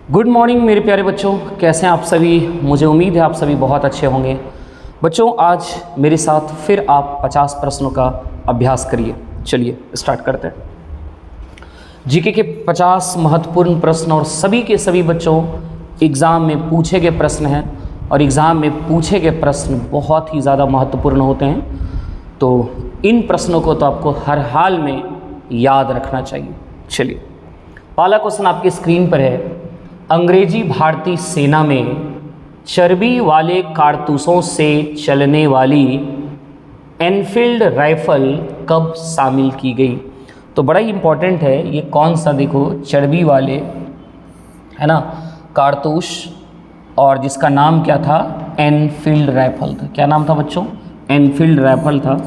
Good morning मेरे प्यारे बच्चों, कैसे हैं आप सभी। मुझे उम्मीद है आप सभी बहुत अच्छे होंगे। बच्चों आज मेरे साथ फिर आप 50 प्रश्नों का अभ्यास करिए। चलिए स्टार्ट करते हैं। जीके के 50 महत्वपूर्ण प्रश्न और सभी के सभी बच्चों एग्ज़ाम में पूछे गए प्रश्न हैं और एग्ज़ाम में पूछे गए प्रश्न बहुत ही ज़्यादा महत्वपूर्ण होते हैं। तो इन प्रश्नों को तो आपको हर हाल में याद रखना चाहिए। चलिए पहला क्वेश्चन आपकी स्क्रीन पर है। अंग्रेजी भारतीय सेना में चर्बी वाले कारतूसों से चलने वाली एनफील्ड राइफल कब शामिल की गई। तो बड़ा ही इम्पोर्टेंट है ये कौन सा, देखो चर्बी वाले है ना कारतूस, और जिसका नाम क्या था, एनफील्ड राइफल था। क्या नाम था बच्चों, एनफील्ड राइफल था।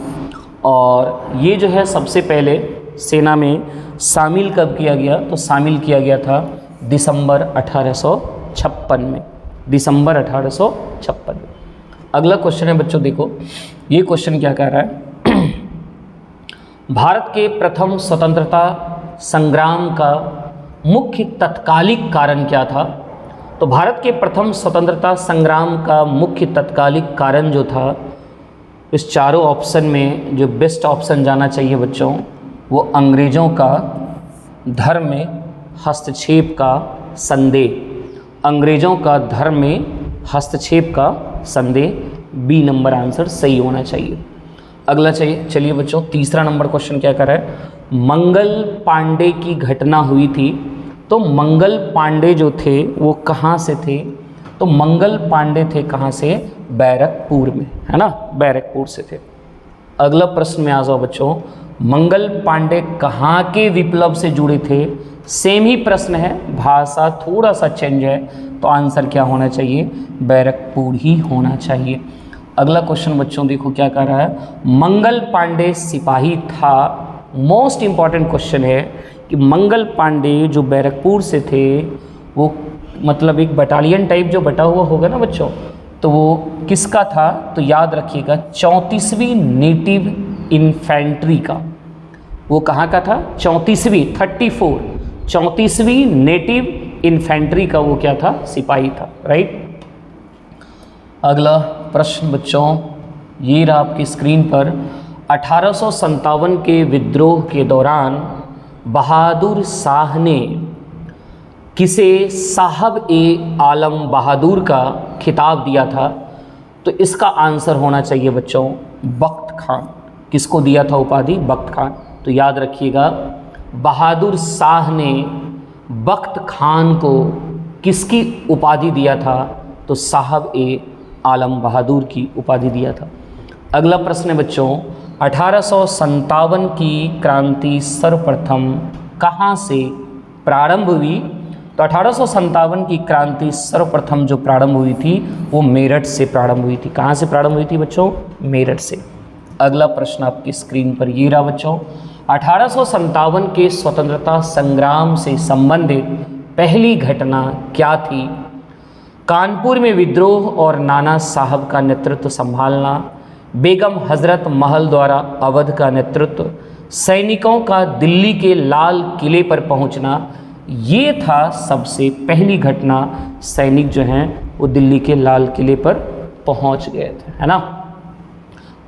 और ये जो है सबसे पहले सेना में शामिल कब किया गया, तो शामिल किया गया था दिसंबर 1856 में, दिसंबर 1856 में। अगला क्वेश्चन है बच्चों, देखो ये क्वेश्चन क्या कह रहा है। भारत के प्रथम स्वतंत्रता संग्राम का मुख्य तत्कालिक कारण क्या था। तो भारत के प्रथम स्वतंत्रता संग्राम का मुख्य तत्कालिक कारण जो था, इस चारों ऑप्शन में जो बेस्ट ऑप्शन जाना चाहिए बच्चों, वो अंग्रेज़ों का धर्म में हस्तक्षेप का संदेह। अंग्रेज़ों का धर्म में हस्तक्षेप का संदेह, बी नंबर आंसर सही होना चाहिए। अगला चलिए बच्चों तीसरा नंबर क्वेश्चन क्या कर रहा है। मंगल पांडे की घटना हुई थी। तो मंगल पांडे जो थे वो कहाँ से थे, तो मंगल पांडे थे कहाँ से, बैरकपुर में, है ना, बैरकपुर से थे। अगला प्रश्न में आ जाओ बच्चों, मंगल पांडे कहाँ के विप्लव से जुड़े थे। सेम ही प्रश्न है, भाषा थोड़ा सा चेंज है, तो आंसर क्या होना चाहिए, बैरकपुर ही होना चाहिए। अगला क्वेश्चन बच्चों देखो क्या कर रहा है। मंगल पांडे सिपाही था। मोस्ट इम्पॉर्टेंट क्वेश्चन है कि मंगल पांडे जो बैरकपुर से थे वो मतलब एक बटालियन टाइप जो बटा हुआ होगा ना बच्चों, तो वो किसका था, तो याद रखिएगा 34वीं नेटिव इन्फेंट्री का। वो कहाँ का था, 34वीं नेटिव इन्फेंट्री का वो क्या था, सिपाही था, राइट। अगला प्रश्न बच्चों ये रहा आपकी स्क्रीन पर। 1857 के विद्रोह के दौरान बहादुर शाह ने किसे साहब ए आलम बहादुर का खिताब दिया था। तो इसका आंसर होना चाहिए बच्चों बख्त खान। किसको दिया था उपाधि, बख्त खान। तो याद रखिएगा बहादुर शाह ने बख्त खान को किसकी उपाधि दिया था, तो साहब ए आलम बहादुर की उपाधि दिया था। अगला प्रश्न है बच्चों 1857 की क्रांति सर्वप्रथम कहाँ से प्रारंभ हुई। तो 1857 की क्रांति सर्वप्रथम जो प्रारंभ हुई थी वो मेरठ से प्रारंभ हुई थी। कहाँ से प्रारंभ हुई थी बच्चों, मेरठ से। अगला प्रश्न आपकी स्क्रीन पर ये रहा बच्चों। 1857 के स्वतंत्रता संग्राम से संबंधित पहली घटना क्या थी। कानपुर में विद्रोह और नाना साहब का नेतृत्व संभालना, बेगम हजरत महल द्वारा अवध का नेतृत्व, सैनिकों का दिल्ली के लाल किले पर पहुंचना, ये था सबसे पहली घटना। सैनिक जो हैं वो दिल्ली के लाल किले पर पहुंच गए थे, है ना।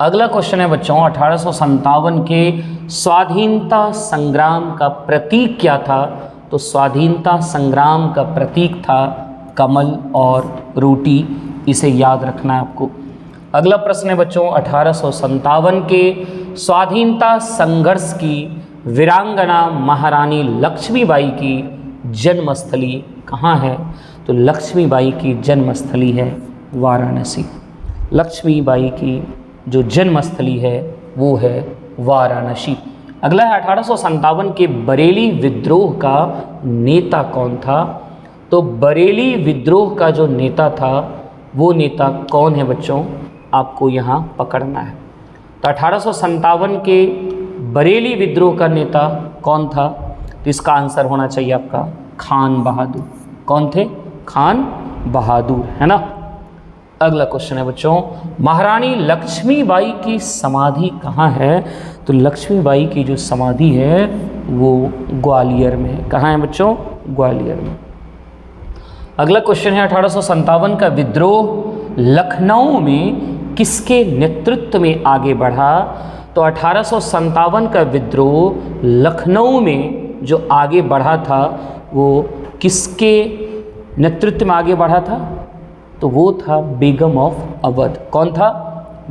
अगला क्वेश्चन है बच्चों 1857 के स्वाधीनता संग्राम का प्रतीक क्या था। तो स्वाधीनता संग्राम का प्रतीक था कमल और रोटी, इसे याद रखना है आपको। अगला प्रश्न है बच्चों 1857 के स्वाधीनता संघर्ष की वीरांगना महारानी लक्ष्मीबाई की जन्मस्थली कहाँ है। तो लक्ष्मीबाई की जन्मस्थली है वाराणसी। लक्ष्मीबाई की जो जन्मस्थली है वो है वाराणसी। अगला है 1857 के बरेली विद्रोह का नेता कौन था। तो बरेली विद्रोह का जो नेता था वो नेता कौन है बच्चों, आपको यहाँ पकड़ना है। तो 1857 के बरेली विद्रोह का नेता कौन था, तो इसका आंसर होना चाहिए आपका खान बहादुर। कौन थे, खान बहादुर, है ना। अगला क्वेश्चन है बच्चों महारानी लक्ष्मीबाई की समाधि कहाँ है। तो लक्ष्मीबाई की जो समाधि है वो ग्वालियर में है। कहाँ है बच्चों, ग्वालियर में। अगला क्वेश्चन है 1857 का विद्रोह लखनऊ में किसके नेतृत्व में आगे बढ़ा? तो 1857 का विद्रोह लखनऊ में जो आगे बढ़ा था वो किसके नेतृत्व में आगे बढ़ा था? तो वो था बेगम ऑफ अवध। कौन था?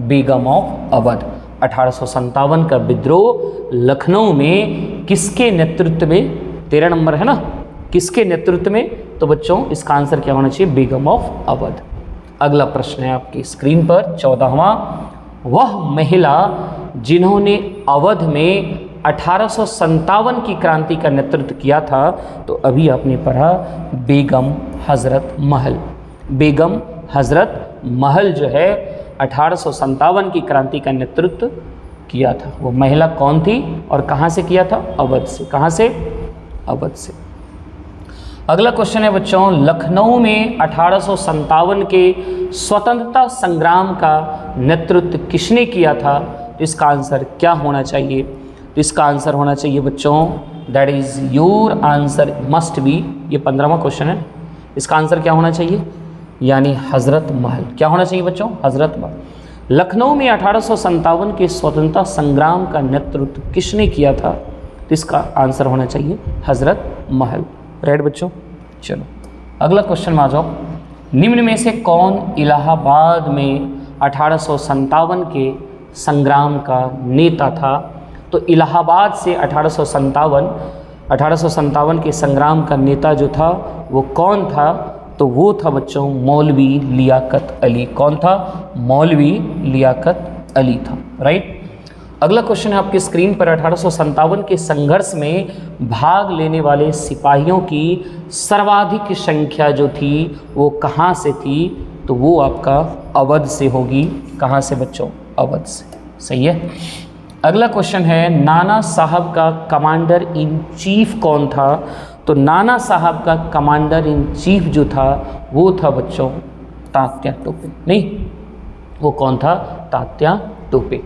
बेगम ऑफ अवध। 1857 का विद्रोह लखनऊ में किसके नेतृत्व में? 13 नंबर है ना, किसके नेतृत्व में? तो बच्चों इसका आंसर क्या होना चाहिए? बेगम ऑफ अवध। अगला प्रश्न है आपकी स्क्रीन पर 14वां, वह महिला जिन्होंने अवध में 1857 की क्रांति का नेतृत्व किया था, तो अभी आपने पढ़ा बेगम हजरत महल। बेगम हजरत महल जो है 1857 की क्रांति का नेतृत्व किया था। वो महिला कौन थी और कहाँ से किया था? अवध से। कहाँ से? अवध से। अगला क्वेश्चन है बच्चों, लखनऊ में 1857 के स्वतंत्रता संग्राम का नेतृत्व किसने किया था? तो इसका आंसर क्या होना चाहिए? तो इसका आंसर होना चाहिए बच्चों, that is your answer must be, ये 15वां क्वेश्चन है, इसका आंसर क्या होना चाहिए? यानी हज़रत महल। क्या होना चाहिए बच्चों? हज़रत महल। लखनऊ में 1857 के स्वतंत्रता संग्राम का नेतृत्व किसने किया था? तो इसका आंसर होना चाहिए हज़रत महल। राइट बच्चों, चलो अगला क्वेश्चन में आ जाओ। निम्न में से कौन इलाहाबाद में 1857 के संग्राम का नेता था? तो इलाहाबाद से 1857 के संग्राम का नेता जो था वो कौन था? तो वो था बच्चों मौलवी लियाकत अली। कौन था? मौलवी लियाकत अली था। राइट। अगला क्वेश्चन है आपकी स्क्रीन पर, 1857 के संघर्ष में भाग लेने वाले सिपाहियों की सर्वाधिक संख्या जो थी वो कहाँ से थी? तो वो आपका अवध से होगी। कहाँ से बच्चों? अवध से। सही है। अगला क्वेश्चन है, नाना साहब का कमांडर इन चीफ कौन था? तो नाना साहब का कमांडर इन चीफ जो था वो था बच्चों तात्या टोपे। नहीं, वो कौन था? तात्या टोपे।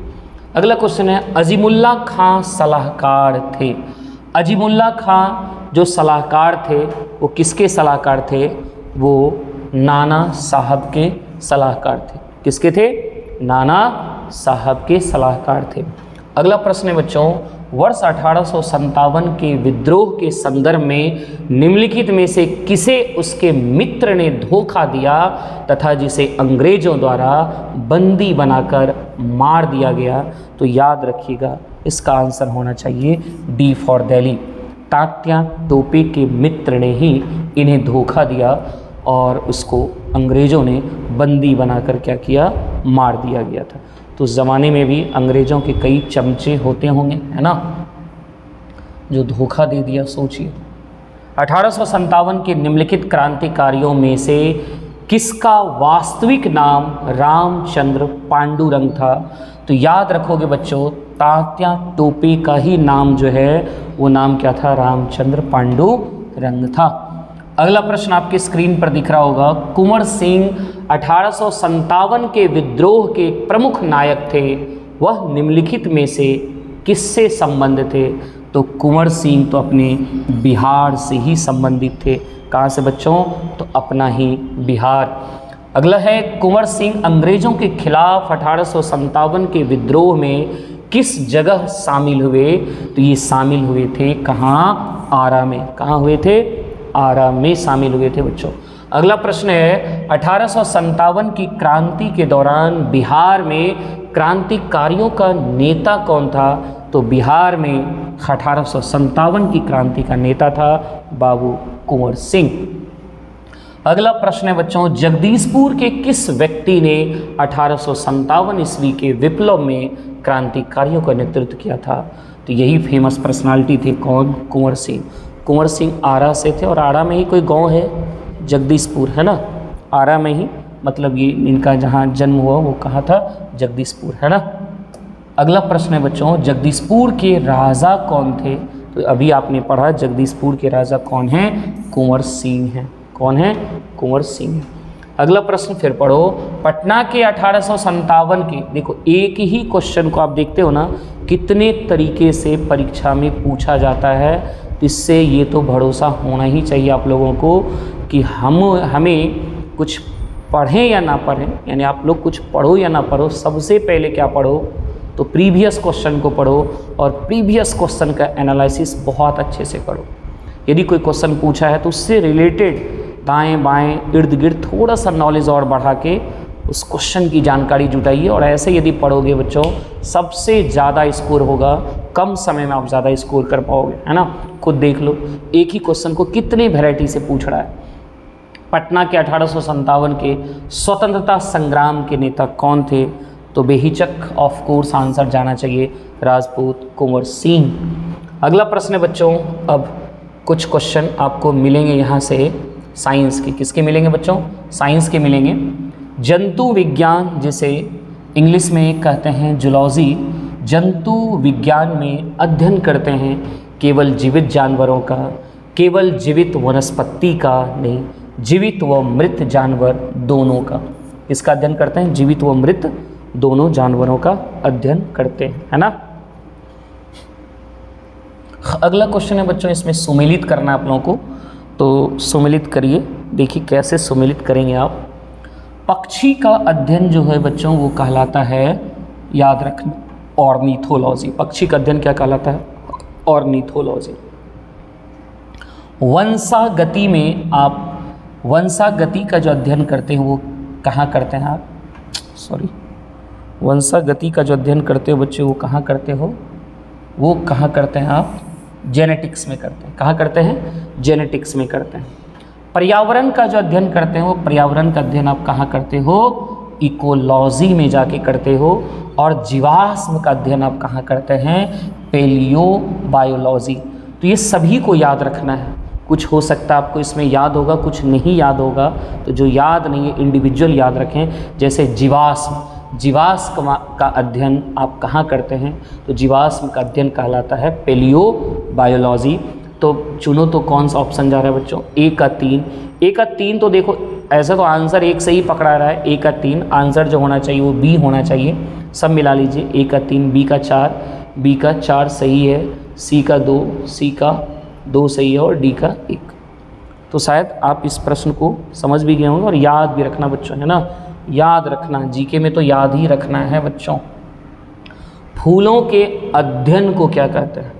अगला क्वेश्चन है, अजीमुल्ला खां सलाहकार थे। अजीमुल्ला खां जो सलाहकार थे वो किसके सलाहकार थे? वो नाना साहब के सलाहकार थे। किसके थे? नाना साहब के सलाहकार थे। अगला प्रश्न है बच्चों, वर्ष 1857 के विद्रोह के संदर्भ में निम्नलिखित में से किसे उसके मित्र ने धोखा दिया तथा जिसे अंग्रेजों द्वारा बंदी बनाकर मार दिया गया? तो याद रखिएगा इसका आंसर होना चाहिए डी फॉर दिल्ली। तात्या टोपे के मित्र ने ही इन्हें धोखा दिया और उसको अंग्रेज़ों ने बंदी बनाकर क्या किया? मार दिया गया था। तो उस ज़माने में भी अंग्रेज़ों के कई चमचे होते होंगे, है ना, जो धोखा दे दिया। सोचिए 1857 के निम्नलिखित क्रांतिकारियों में से किसका वास्तविक नाम रामचंद्र पांडुरंग था? तो याद रखोगे बच्चों, तात्या टोपे का ही नाम जो है वो नाम क्या था? रामचंद्र पांडुरंग था। अगला प्रश्न आपके स्क्रीन पर दिख रहा होगा, कुंवर सिंह 1857 के विद्रोह के प्रमुख नायक थे, वह निम्नलिखित में से किससे संबंधित थे? तो कुंवर सिंह तो अपने बिहार से ही संबंधित थे। कहाँ से बच्चों? तो अपना ही बिहार। अगला है, कुंवर सिंह अंग्रेजों के खिलाफ 1857 के विद्रोह में किस जगह शामिल हुए? तो ये शामिल हुए थे कहाँ? आरा में। कहाँ हुए थे? आरा में शामिल हुए थे बच्चों। अगला प्रश्न है, 1857 की क्रांति के दौरान बिहार में क्रांतिकारियों का नेता कौन था? तो बिहार में 1857 की क्रांति का नेता था बाबू कुंवर सिंह। अगला प्रश्न है बच्चों, जगदीशपुर के किस व्यक्ति ने 1857 ईस्वी के विप्लव में क्रांतिकारियों का नेतृत्व किया था? तो यही फेमस पर्सनालिटी थे। कौन? कुंवर सिंह। कुंवर सिंह आरा से थे और आरा में ही कोई गांव है जगदीशपुर, है ना, आरा में ही, मतलब ये इनका जहाँ जन्म हुआ वो कहाँ था? जगदीशपुर, है ना। अगला प्रश्न है बच्चों, जगदीशपुर के राजा कौन थे? तो अभी आपने पढ़ा जगदीशपुर के राजा कौन हैं? कुंवर सिंह हैं। कौन है? कुंवर सिंह। अगला प्रश्न फिर पढ़ो, पटना के 1857 के, देखो एक ही क्वेश्चन को आप देखते हो ना कितने तरीके से परीक्षा में पूछा जाता है, इससे ये तो भरोसा होना ही चाहिए आप लोगों को कि हमें कुछ पढ़ें या ना पढ़ें, यानी आप लोग कुछ पढ़ो या ना पढ़ो, सबसे पहले क्या पढ़ो तो प्रीवियस क्वेश्चन को पढ़ो और प्रीवियस क्वेश्चन का एनालिसिस बहुत अच्छे से करो। यदि कोई क्वेश्चन पूछा है तो उससे रिलेटेड दाएं बाएं इर्द गिर्द थोड़ा सा नॉलेज और बढ़ा के उस क्वेश्चन की जानकारी जुटाइए, और ऐसे यदि पढ़ोगे बच्चों सबसे ज़्यादा स्कोर होगा, कम समय में आप ज़्यादा स्कोर कर पाओगे, है ना। खुद देख लो एक ही क्वेश्चन को कितने वैरायटी से पूछ रहा है। पटना के 1857 के स्वतंत्रता संग्राम के नेता कौन थे, तो बेहिचक ऑफ कोर्स आंसर जाना चाहिए राजपूत कुंवर सिंह। अगला प्रश्न है बच्चों, अब कुछ क्वेश्चन आपको मिलेंगे यहाँ से साइंस के। किसके मिलेंगे बच्चों? साइंस के मिलेंगे। जंतु विज्ञान, जिसे इंग्लिश में कहते हैं जूलॉजी, जंतु विज्ञान में अध्ययन करते हैं केवल जीवित जानवरों का, केवल जीवित वनस्पति का नहीं, जीवित व मृत जानवर दोनों का। इसका अध्ययन करते हैं, जीवित व मृत दोनों जानवरों का अध्ययन करते हैं, है ना। अगला क्वेश्चन है बच्चों, इसमें सुमेलित करना है आप लोगों को, तो सुमेलित करिए। देखिए कैसे सुमेलित करेंगे आप। पक्षी का अध्ययन जो है बच्चों वो कहलाता है, याद रखना, ऑर्निथोलॉजी। पक्षी का अध्ययन क्या कहलाता है? ऑर्निथोलॉजी। वंशागति में आप वंशागति का जो अध्ययन करते हैं वो कहाँ करते हैं आप? वंशागति का जो अध्ययन करते हो बच्चे वो कहाँ करते हो? वो कहाँ करते हैं आप? जेनेटिक्स में करते हैं। कहाँ करते हैं? जेनेटिक्स में करते हैं। पर्यावरण का जो अध्ययन करते हैं वो पर्यावरण का अध्ययन आप कहाँ करते हो? इकोलॉजी में जाके करते हो। और जीवाश्म का अध्ययन आप कहाँ करते हैं? पेलियोबायोलॉजी। तो ये सभी को याद रखना है। कुछ हो सकता है आपको इसमें याद होगा, कुछ नहीं याद होगा, तो जो याद नहीं है इंडिविजुअल याद रखें। जैसे जीवाश्म का अध्ययन आप कहाँ करते हैं? तो जीवाश्म का अध्ययन कहलाता है पेलियोबायोलॉजी। तो चुनो तो कौन सा ऑप्शन जा रहा है बच्चों? ए का 3। ए का 3 तो देखो ऐसा तो आंसर एक से ही पकड़ा रहा है। ए का 3 आंसर जो होना चाहिए वो बी होना चाहिए। सब मिला लीजिए। ए का 3, बी का 4, बी का 4 सही है, सी का 2, सी का 2 सही है और डी का 1। तो शायद आप इस प्रश्न को समझ भी गए होंगे और याद भी रखना बच्चों, है ना। याद रखना, जीके में तो याद ही रखना है बच्चों। फूलों के अध्ययन को क्या कहते हैं?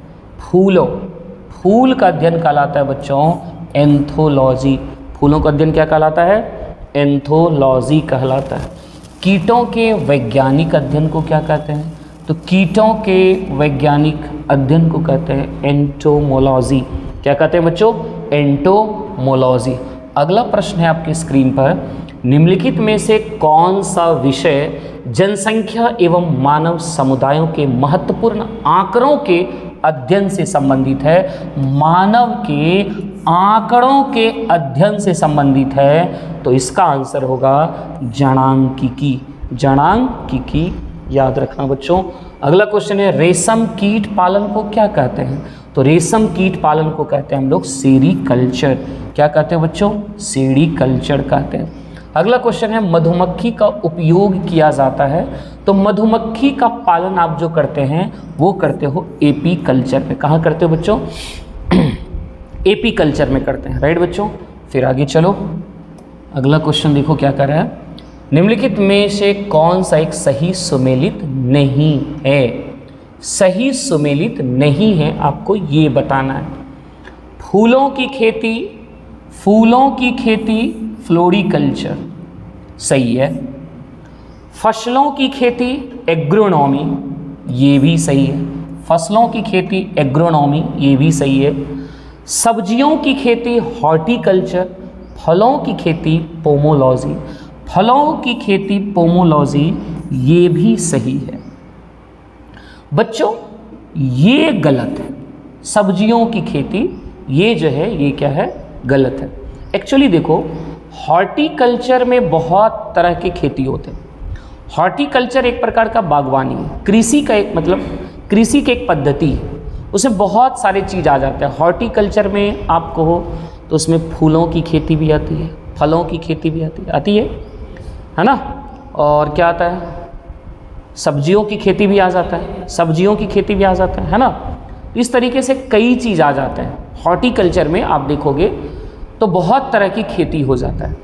फूल का अध्ययन कहलाता है बच्चों एंथोलॉजी। फूलों का अध्ययन क्या कहलाता है? एंथोलॉजी कहलाता है। कीटों के वैज्ञानिक अध्ययन को क्या कहते हैं? तो कीटों के वैज्ञानिक अध्ययन को कहते हैं एंटोमोलॉजी। क्या कहते हैं बच्चों? एंटोमोलॉजी। अगला प्रश्न है आपकी स्क्रीन पर, निम्नलिखित में से कौन सा विषय जनसंख्या एवं मानव समुदायों के महत्वपूर्ण आंकड़ों के अध्ययन से संबंधित है? मानव के आंकड़ों के अध्ययन से संबंधित है, तो इसका आंसर होगा जनांकिकी। जनांकिकी याद रखना बच्चों। अगला क्वेश्चन है, रेशम कीट पालन को क्या कहते हैं? तो रेशम कीट पालन को कहते हैं हम लोग सेरीकल्चर। क्या कहते हैं बच्चों? सेरीकल्चर कहते हैं। अगला क्वेश्चन है, मधुमक्खी का उपयोग किया जाता है, तो मधुमक्खी का पालन आप जो करते हैं वो करते हो एपी कल्चर में। कहाँ करते हो बच्चों? एपी कल्चर में करते हैं, राइट बच्चों। फिर आगे चलो, अगला क्वेश्चन देखो क्या कर रहा है, निम्नलिखित में से कौन सा एक सही सुमेलित नहीं है? सही सुमेलित नहीं है आपको ये बताना है। फूलों की खेती फ्लोरिकल्चर सही है। फसलों की खेती एग्रोनॉमी, ये भी सही है। फसलों की खेती एग्रोनॉमी, ये भी सही है। सब्जियों की खेती हॉर्टिकल्चर, फलों की खेती पोमोलॉजी, फलों की खेती पोमोलॉजी, ये भी सही है। बच्चों ये गलत है, सब्जियों की खेती ये जो है ये क्या है? गलत है। एक्चुअली देखो हॉर्टिकल्चर में बहुत तरह की खेती होते हैं। हॉर्टिकल्चर एक प्रकार का बागवानी है, कृषि का एक मतलब कृषि की एक पद्धति है, उसमें बहुत सारे चीज़ आ जाते हैं। हॉर्टिकल्चर में आप कहो तो उसमें फूलों की खेती भी आती है, फलों की खेती भी आती है ना। और क्या आता है? सब्जियों की खेती भी आ जाता है, सब्जियों की खेती भी आ जाता है ना। इस तरीके से कई चीज़ आ जाते हैं हॉर्टिकल्चर में। आप देखोगे तो बहुत तरह की खेती हो जाता है।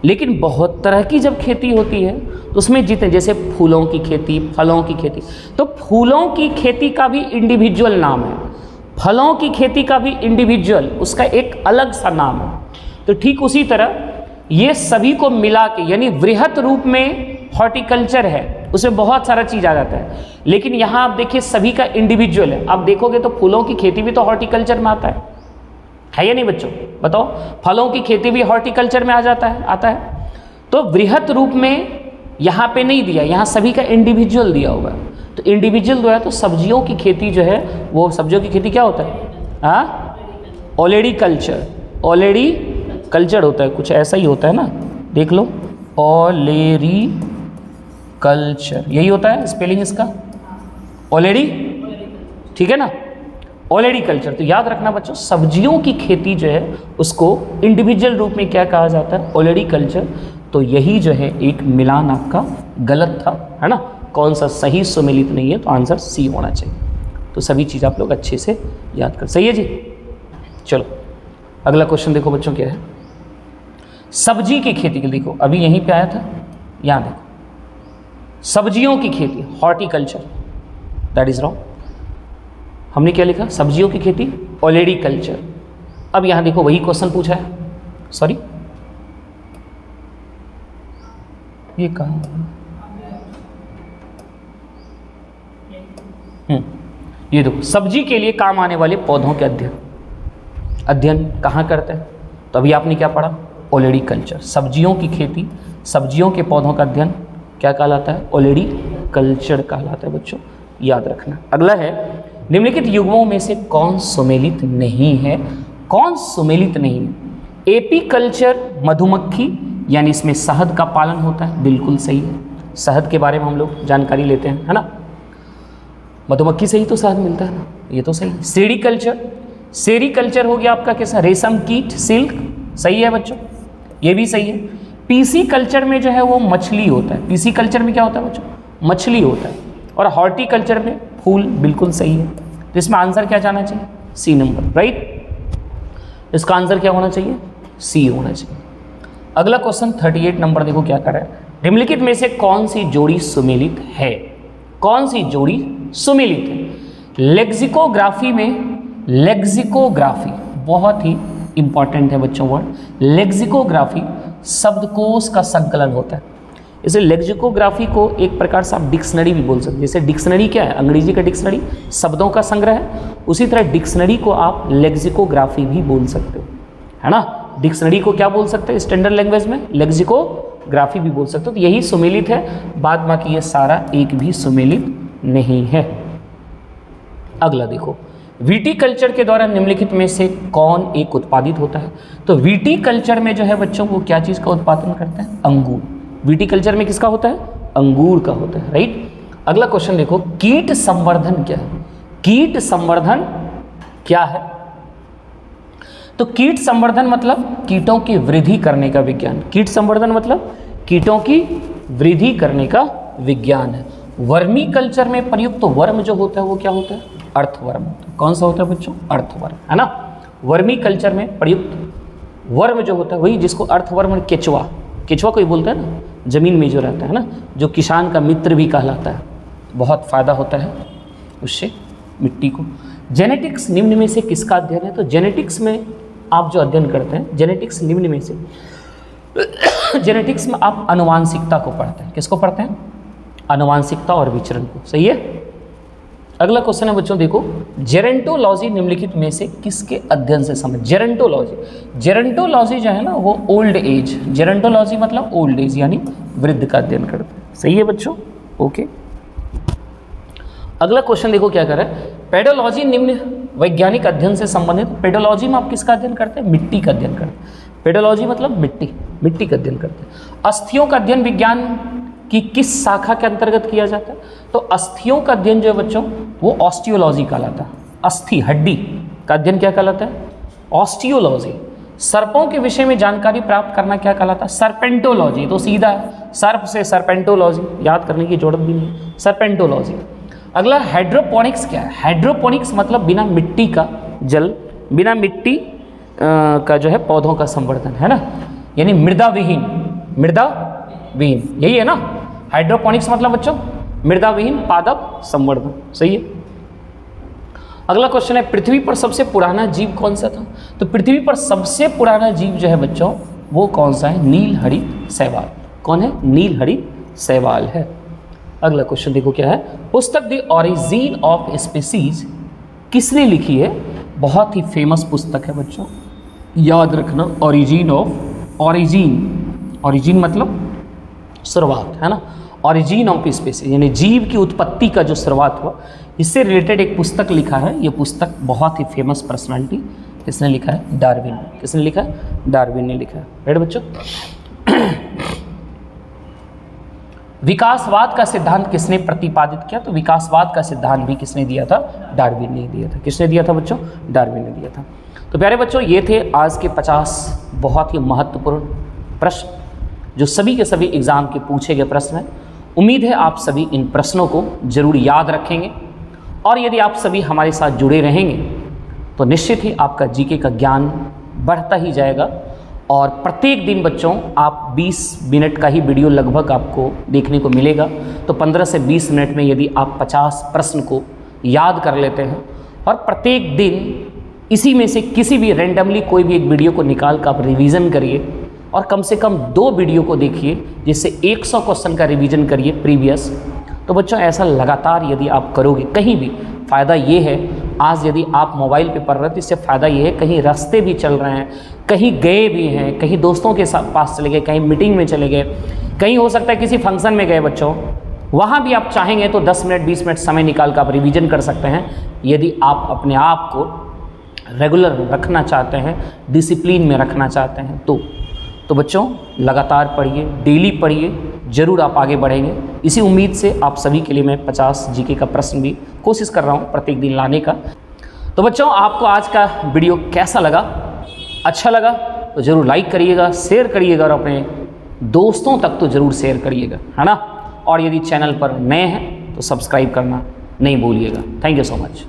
लेकिन बहुत तरह की जब खेती होती है तो उसमें जितने, जैसे फूलों की खेती, फलों की खेती, तो फूलों की खेती का भी इंडिविजुअल नाम है, फलों की खेती का भी इंडिविजुअल, उसका एक अलग सा नाम है। तो ठीक उसी तरह ये सभी को मिला के, यानी वृहत रूप में हॉर्टिकल्चर है, उसमें बहुत सारा चीज़ आ जाता है। लेकिन यहाँ आप देखिए सभी का इंडिविजुअल है। आप देखोगे तो फूलों की खेती भी तो हॉर्टिकल्चर में आता है या नहीं बच्चों? बताओ, फलों की खेती भी हॉर्टिकल्चर में आता है। तो वृहत रूप में यहाँ पे नहीं दिया, यहाँ सभी का इंडिविजुअल दिया होगा। तो इंडिविजुअल जो है, तो सब्जियों की खेती जो है, वो सब्जियों की खेती क्या होता है? हाँ, ऑलरेडी कल्चर होता है, कुछ ऐसा ही होता है ना, देख लो, ऑलरेडी कल्चर, यही होता है स्पेलिंग इसका, ऑलरेडी, ठीक है ना, ऑलरेडी कल्चर। तो याद रखना बच्चों, सब्जियों की खेती जो है उसको इंडिविजुअल रूप में क्या कहा जाता है? Already culture. तो यही जो है एक मिलान आपका गलत था, है ना, कौन सा सही सुमेलित नहीं है, तो आंसर सी होना चाहिए। तो सभी चीज़ आप लोग अच्छे से याद कर, सही है जी। चलो अगला क्वेश्चन देखो बच्चों, क्या है? सब्जी की खेती के, देखो अभी यहीं पे आया था, यहाँ देखो, सब्जियों की खेती, हॉर्टिकल्चर, दैट इज रॉन्ग। हमने क्या लिखा? सब्जियों की खेती, ऑलरेडी कल्चर। अब यहाँ देखो वही क्वेश्चन पूछा है, सॉरी ये कहाँ, ये देखो, सब्जी के लिए काम आने वाले पौधों के अध्ययन कहाँ करते हैं? तो अभी आपने क्या पढ़ा? Already culture. सब्जियों की खेती, सब्जियों के पौधों का अध्ययन क्या कहलाता है? ऑलरेडी कल्चर कहलाता है बच्चों, याद रखना। अगला है, निम्नलिखित युग्मों में से कौन सुमेलित नहीं है? कौन सुमेलित नहीं है? एपीकल्चर मधुमक्खी, यानी इसमें शहद का पालन होता है, बिल्कुल सही है। शहद के बारे में हम लोग जानकारी लेते हैं, है ना, मधुमक्खी से ही तो शहद मिलता है ना, ये तो सही है। सेरीकल्चर, सेरीकल्चर हो गया आपका कैसा? रेशम कीट, सिल्क, सही है बच्चों, ये भी सही है। पीसी कल्चर में जो है वो मछली होता है, पीसी कल्चर में क्या होता है बच्चों? मछली होता है। और हॉर्टिकल्चर में फूल, बिल्कुल सही है। तो इसमें आंसर क्या जाना चाहिए? C number, right. इसका आंसर क्या होना चाहिए? सी होना चाहिए। अगला क्वेश्चन 38 नंबर देखो क्या कर रहा है, निम्नलिखित में से कौन सी जोड़ी सुमेलित है? कौन सी जोड़ी सुमेलित है? लेक्सिकोग्राफी में, लेक्सिकोग्राफी बहुत ही इंपॉर्टेंट है बच्चों वर्ड, लेक्सिकोग्राफी शब्दकोश का संकलन होता है। इसे लेक्सिकोग्राफी को एक प्रकार से आप डिक्शनरी भी बोल सकते हैं। जैसे डिक्शनरी क्या है? अंग्रेजी का डिक्शनरी शब्दों का संग्रह है, उसी तरह डिक्शनरी को आप लेक्सिकोग्राफी भी बोल सकते हो, है ना। डिक्शनरी को क्या बोल सकते हैं स्टैंडर्ड लैंग्वेज में? लेक्सिकोग्राफी भी बोल सकते हो। तो यही सुमेलित है, बाद बाकी ये सारा एक भी सुमेलित नहीं है। अगला देखो, विटीकल्चर के द्वारा निम्नलिखित में से कौन एक उत्पादित होता है? तो विटीकल्चर में जो है बच्चों वो क्या चीज़ का उत्पादन करते हैं? अंगूर। विटीकल्चर में किसका होता है? अंगूर का होता है, राइट। अगला क्वेश्चन देखो, कीट संवर्धन क्या है? कीट संवर्धन क्या है? तो कीट संवर्धन मतलब कीटों की वृद्धि करने का विज्ञान। कीट संवर्धन मतलब कीटों की वृद्धि करने का विज्ञान है। वर्मी कल्चर में प्रयुक्त वर्म जो होता है वो क्या होता है? अर्थवर्म होता है। कौन सा होता है बच्चों? अर्थवर्म, है ना। वर्मी कल्चर में प्रयुक्त वर्म जो होता है वही जिसको अर्थवर्म, केचुआ, केचुआ कोई बोलता है ना, जमीन में जो रहता है ना, जो किसान का मित्र भी कहलाता है, बहुत फायदा होता है उससे मिट्टी को। जेनेटिक्स निम्न में से किसका अध्ययन है? तो जेनेटिक्स में आप जो अध्ययन करते हैं, जेनेटिक्स निम्न में से जेनेटिक्स में आप आनुवांशिकता को पढ़ते हैं। किसको पढ़ते हैं? आनुवांशिकता और विचरण को, सही है। अगला क्वेश्चन है बच्चों देखो, जेरेंटोलॉजी निम्नलिखित में से किसके अध्ययन से संबंधित? जेरेंटोलॉजी, जेरेंटोलॉजी जो है ना वो ओल्ड एज, जेरेंटोलॉजी मतलब ओल्ड एज यानी वृद्ध का अध्ययन करते हैं, सही है बच्चों, ओके। अगला क्वेश्चन देखो क्या कर रहा है, पेडोलॉजी निम्न वैज्ञानिक अध्ययन से संबंधित। पेडोलॉजी में आप किसका अध्ययन करते हैं? मिट्टी का अध्ययन करते हैं। पेडोलॉजी मतलब मिट्टी, मिट्टी का अध्ययन करते हैं। अस्थियों का अध्ययन विज्ञान की किस शाखा के अंतर्गत किया जाता है? तो अस्थियों का अध्ययन जो है बच्चों वो ऑस्टियोलॉजी कहलाता है। अस्थि, हड्डी का अध्ययन क्या कहलाता है? ऑस्टियोलॉजी। सर्पों के विषय में जानकारी प्राप्त करना क्या कहलाता है? सर्पेंटोलॉजी। तो सीधा है, सर्प से सर्पेंटोलॉजी, याद करने की जरूरत भी नहीं, सर्पेंटोलॉजी। अगला हाइड्रोपोनिक्स क्या है? हाइड्रोपोनिक्स मतलब बिना मिट्टी का जल, बिना मिट्टी का जो है पौधों का संवर्धन, है ना, यानी मृदा विहीन, मृदा विहीन यही है ना, हाइड्रोपोनिक्स मतलब बच्चों मृदा विहीन पादप संवर्धन, सही है। अगला क्वेश्चन है पृथ्वी पर सबसे पुराना जीव कौन सा था? तो पृथ्वी पर सबसे पुराना जीव जो है बच्चों वो कौन सा है? नीलहरित शैवाल। कौन है? नीलहरित शैवाल है। अगला क्वेश्चन देखो क्या है, पुस्तक द ओरिजिन ऑफ स्पीसीज किसने लिखी है? बहुत ही फेमस पुस्तक है बच्चों, याद रखना, ओरिजिन ऑफ, ओरिजिन मतलब शुरुआत, है ना, ओरिजिन ऑफ स्पीसीज यानी जीव की उत्पत्ति का जो शुरुआत हुआ, इससे रिलेटेड एक पुस्तक लिखा है। ये पुस्तक बहुत ही फेमस पर्सनालिटी, किसने लिखा है? डार्विन। किसने लिखा है? डार्विन ने लिखा है, राइट बच्चों। विकासवाद का सिद्धांत किसने प्रतिपादित किया? तो विकासवाद का सिद्धांत भी किसने दिया था? डार्विन ने दिया था। किसने दिया था बच्चों? डार्विन ने दिया था। तो प्यारे बच्चों ये थे आज के 50 बहुत ही महत्वपूर्ण प्रश्न जो सभी के सभी एग्जाम के पूछे गए प्रश्न हैं। उम्मीद है आप सभी इन प्रश्नों को जरूर याद रखेंगे और यदि आप सभी हमारे साथ जुड़े रहेंगे तो निश्चित ही आपका जीके का ज्ञान बढ़ता ही जाएगा। और प्रत्येक दिन बच्चों आप 20 मिनट का ही वीडियो लगभग आपको देखने को मिलेगा। तो 15 से 20 मिनट में यदि आप 50 प्रश्न को याद कर लेते हैं और प्रत्येक दिन इसी में से किसी भी रैंडमली कोई भी एक वीडियो को निकाल कर आप रिवीजन करिए और कम से कम 2 वीडियो को देखिए जिससे 100 क्वेश्चन का रिवीजन करिए प्रीवियस। तो बच्चों ऐसा लगातार यदि आप करोगे, कहीं भी फ़ायदा ये है, आज यदि आप मोबाइल पे पढ़ रहे हैं तो इससे फ़ायदा ये है कहीं रास्ते भी चल रहे हैं, कहीं गए भी हैं, कहीं दोस्तों के साथ पास चले गए, कहीं मीटिंग में चले गए, कहीं हो सकता है किसी फंक्शन में गए बच्चों, वहाँ भी आप चाहेंगे तो 10 मिनट 20 मिनट समय निकाल कर आप रिवीजन कर सकते हैं। यदि आप अपने आप को रेगुलर रखना चाहते हैं, डिसिप्लिन में रखना चाहते हैं तो बच्चों लगातार पढ़िए, डेली पढ़िए, ज़रूर आप आगे बढ़ेंगे। इसी उम्मीद से आप सभी के लिए मैं 50 जीके का प्रश्न भी कोशिश कर रहा हूँ प्रत्येक दिन लाने का। तो बच्चों आपको आज का वीडियो कैसा लगा? अच्छा लगा तो ज़रूर लाइक करिएगा, शेयर करिएगा और अपने दोस्तों तक तो ज़रूर शेयर करिएगा, है ना। और यदि चैनल पर नए हैं तो सब्सक्राइब करना नहीं भूलिएगा। Thank you so much.